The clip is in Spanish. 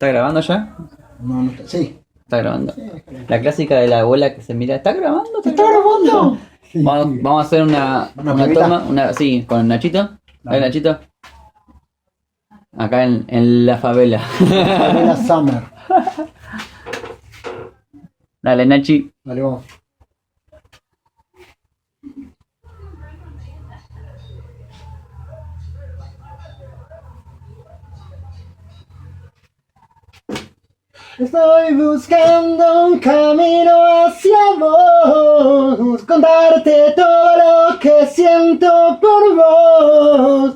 ¿Está grabando ya? No, no está. Sí. Está grabando. Sí, La clásica de la abuela que se mira. ¿Está grabando? ¿Está grabando? Sí, Vamos, sí. vamos a hacer una pruebita. toma. Sí, con Nachito. Dale. Nachito. Acá en la favela. Pamela Summer. Dale, Nachi. Dale, vamos. Estoy buscando un camino hacia vos, contarte todo lo que siento por vos.